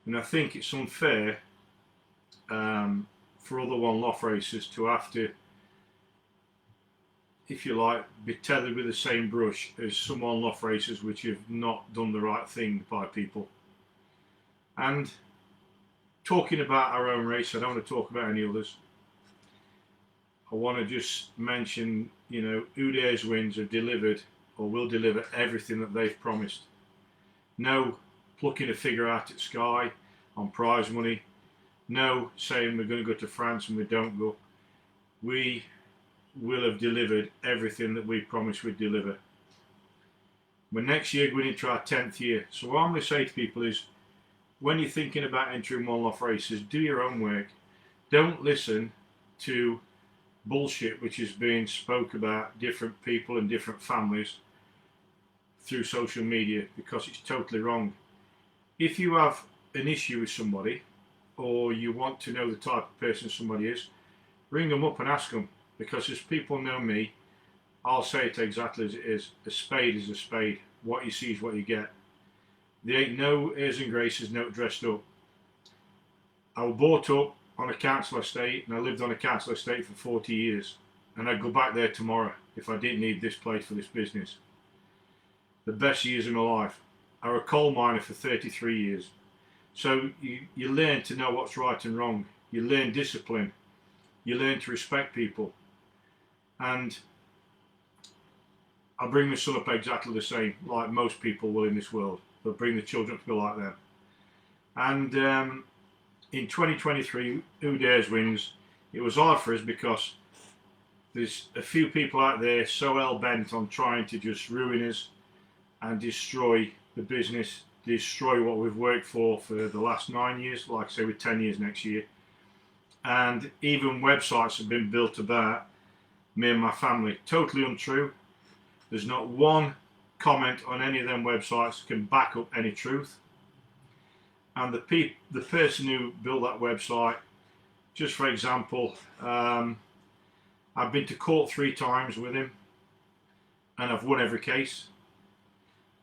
And I think it's unfair for other one-off races to have to, if you like, be tethered with the same brush as some one-off races which have not done the right thing by people. And talking about our own race, I don't want to talk about any others. I want to just mention, Who Dares Wins have delivered or will deliver everything that they've promised. No plucking a figure out at Sky on prize money. No saying we're going to go to France and we don't go. We will have delivered everything that we promised we'd deliver. We're next year going into our 10th year. So what I'm going to say to people is, when you're thinking about entering one-off races, do your own work. Don't listen to bullshit which is being spoke about different people and different families through social media, because it's totally wrong. If you have an issue with somebody, or you want to know the type of person somebody is, ring them up and ask them, because as people know me, I'll say it exactly as it is. A spade is a spade. What you see is what you get. There ain't no airs and graces, no dressed up. I was brought up on a council estate, and I lived on a council estate for 40 years, and I'd go back there tomorrow if I didn't need this place for this business. The best years of my life. I was a coal miner for 33 years. So you learn to know what's right and wrong. You learn discipline. You learn to respect people. And I bring my son up exactly the same, like most people will in this world. They'll bring the children up to be like them. And in 2023, Who Dares Wins, it was hard for us because there's a few people out there so hell-bent on trying to just ruin us and destroy the business, destroy what we've worked for the last 9 years, like I say, with 10 years next year. And even websites have been built about me and my family. Totally untrue. There's not one comment on any of them websites can back up any truth. And the person who built that website, just for example, I've been to court 3 times with him, and I've won every case.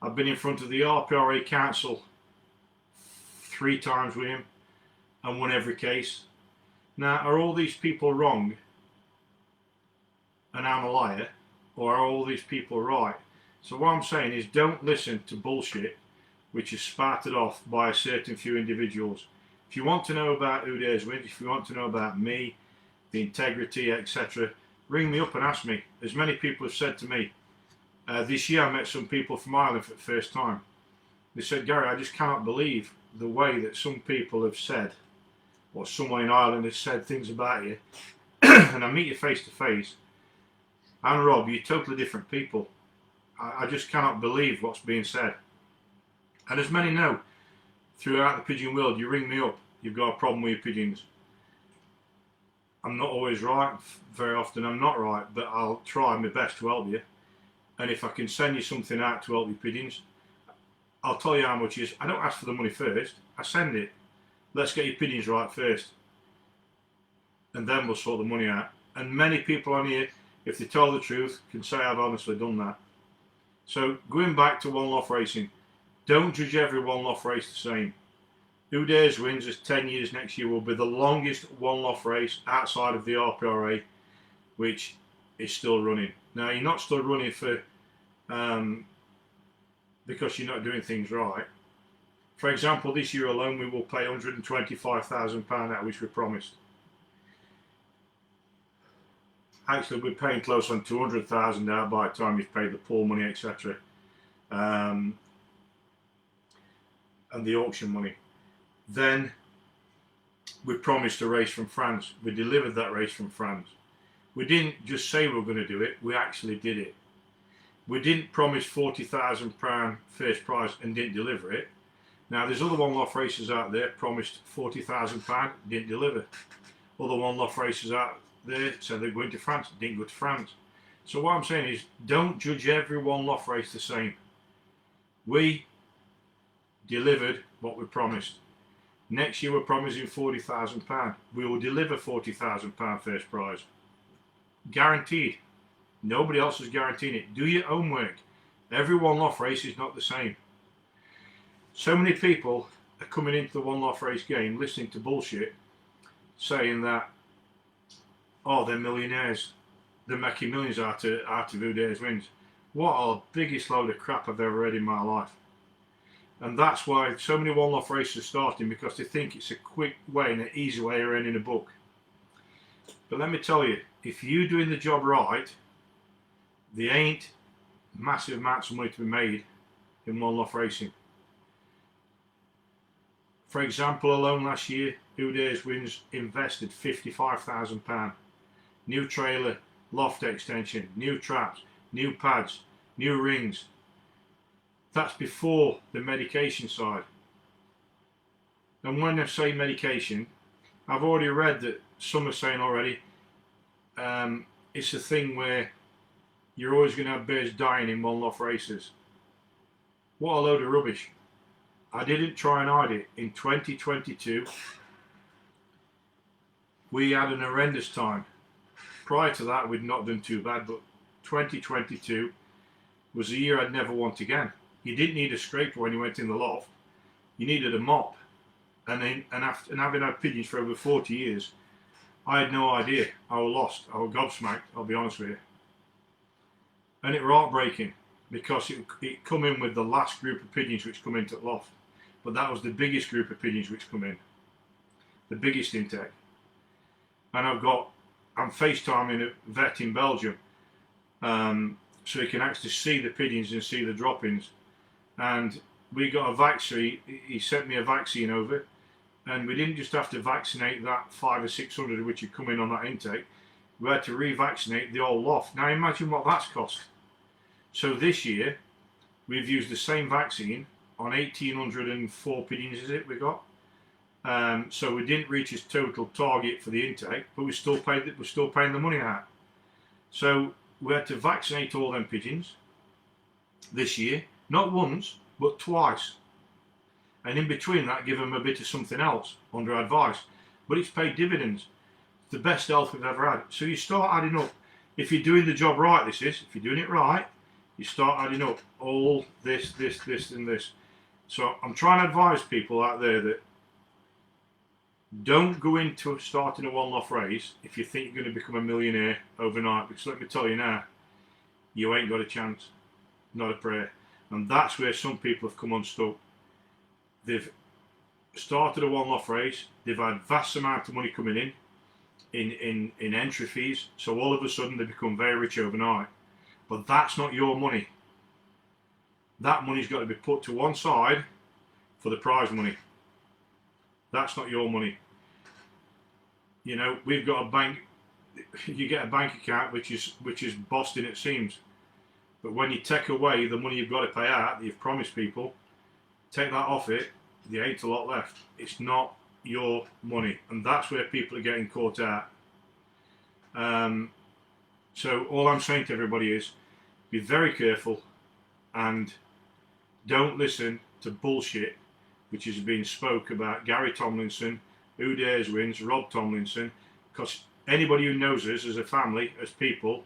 I've been in front of the RPRA Council 3 times with him and won every case. Now, are all these people wrong and I'm a liar, or are all these people right? So what I'm saying is, don't listen to bullshit which is spouted off by a certain few individuals. If you want to know about Who Dares Wins, if you want to know about me, the integrity, etc., ring me up and ask me. As many people have said to me, this year I met some people from Ireland for the first time. They said, Gary, I just cannot believe the way that some people have said, or someone in Ireland has said things about you. And I meet you face to face, and Rob, you're totally different people. I just cannot believe what's being said. And as many know, throughout the pigeon world, you ring me up, you've got a problem with your pigeons. I'm not always right, very often I'm not right, but I'll try my best to help you. And if I can send you something out to help your pigeons, I'll tell you how much it is. I don't ask for the money first, I send it. Let's get your pigeons right first, and then we'll sort the money out. And many people on here, if they tell the truth, can say I've honestly done that. So going back to one-off racing, don't judge every one-off race the same. Who Dares Wins is 10 years next year, will be the longest one-off race outside of the RPRA, which is still running. Now, you're not still running for because you're not doing things right. For example, this year alone, we will pay £125,000 out, which we promised. Actually, we're paying close on 200,000 out by the time you've paid the pool money, etc., and the auction money. Then we promised a race from France. We delivered that race from France. We didn't just say we were going to do it, we actually did it. We didn't promise £40,000 first prize and didn't deliver it. Now, there's other one-off races out there promised £40,000, didn't deliver. Other one-off races out there said they're going to France, didn't go to France. So what I'm saying is, don't judge every one-off race the same. We delivered what we promised. Next year we're promising £40,000. We will deliver £40,000 first prize. Guaranteed. Nobody else is guaranteeing it. Do your own work. Every one-off race is not the same. So many people are coming into the one off race game listening to bullshit saying that, oh, they're millionaires, they're making millions out of Who Dares Wins. What a biggest load of crap I've ever read in my life. And that's why so many one-off races are starting, because they think it's a quick way and an easy way of earning a book. But let me tell you, if you're doing the job right, there ain't massive amounts of money to be made in one-off racing. For example, alone last year, Who Dares Wins invested £55,000. New trailer, loft extension, new traps, new pads, new rings. That's before the medication side. And when I say medication, I've already read that some are saying already it's a thing where you're always going to have birds dying in one-off races. What a load of rubbish. I didn't try and hide it. In 2022, we had an horrendous time. Prior to that, we'd not done too bad, but 2022 was a year I'd never want again. You didn't need a scraper when you went in the loft. You needed a mop. And having had pigeons for over 40 years, I had no idea. I was lost. I was gobsmacked, I'll be honest with you. And it was heartbreaking, because it come in with the last group of pigeons which come into the loft. But that was the biggest group of pigeons which come in. The biggest intake. And I'm FaceTiming a vet in Belgium, so he can actually see the pigeons and see the droppings. And we got a vaccine. He sent me a vaccine over, and we didn't just have to vaccinate that 500 or 600 which had come in on that intake. We had to revaccinate the whole loft. Now imagine what that's cost. So this year we've used the same vaccine on 1,804 pigeons, is it, we got? So we didn't reach his total target for the intake, but we're still paying the money out. So we had to vaccinate all them pigeons this year, not once, but twice. And in between that, give them a bit of something else under advice. But it's paid dividends. It's the best health we've ever had. So you start adding up. If you're doing the job right, if you're doing it right, you start adding up all this, and this. So I'm trying to advise people out there that don't go into starting a one-off race if you think you're going to become a millionaire overnight, because let me tell you now, you ain't got a chance, not a prayer. And that's where some people have come unstuck. They've started a one-off race, they've had vast amount of money coming in entry fees, so all of a sudden they become very rich overnight. But that's not your money. That money's got to be put to one side for the prize money. That's not your money. You know, we've got a bank. You get a bank account which is Boston, it seems. But when you take away the money you've got to pay out, that you've promised people, take that off it, there ain't a lot left. It's not your money, and that's where people are getting caught out. So all I'm saying to everybody is, be very careful and don't listen to bullshit which is being spoke about Gary Tomlinson, Who Dares Wins, Rob Tomlinson, because anybody who knows us as a family, as people,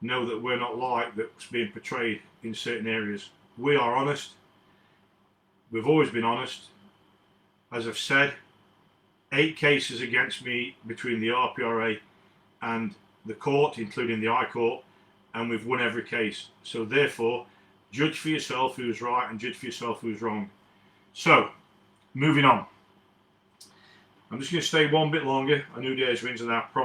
know that we're not like that's being portrayed in certain areas. We are honest. We've always been honest. As I've said, 8 cases against me between the RPRA and the court, including the High Court, and we've won every case. So therefore, judge for yourself who's right and judge for yourself who's wrong. So, moving on. I'm just going to stay one bit longer on Who Dares Wins, and I promise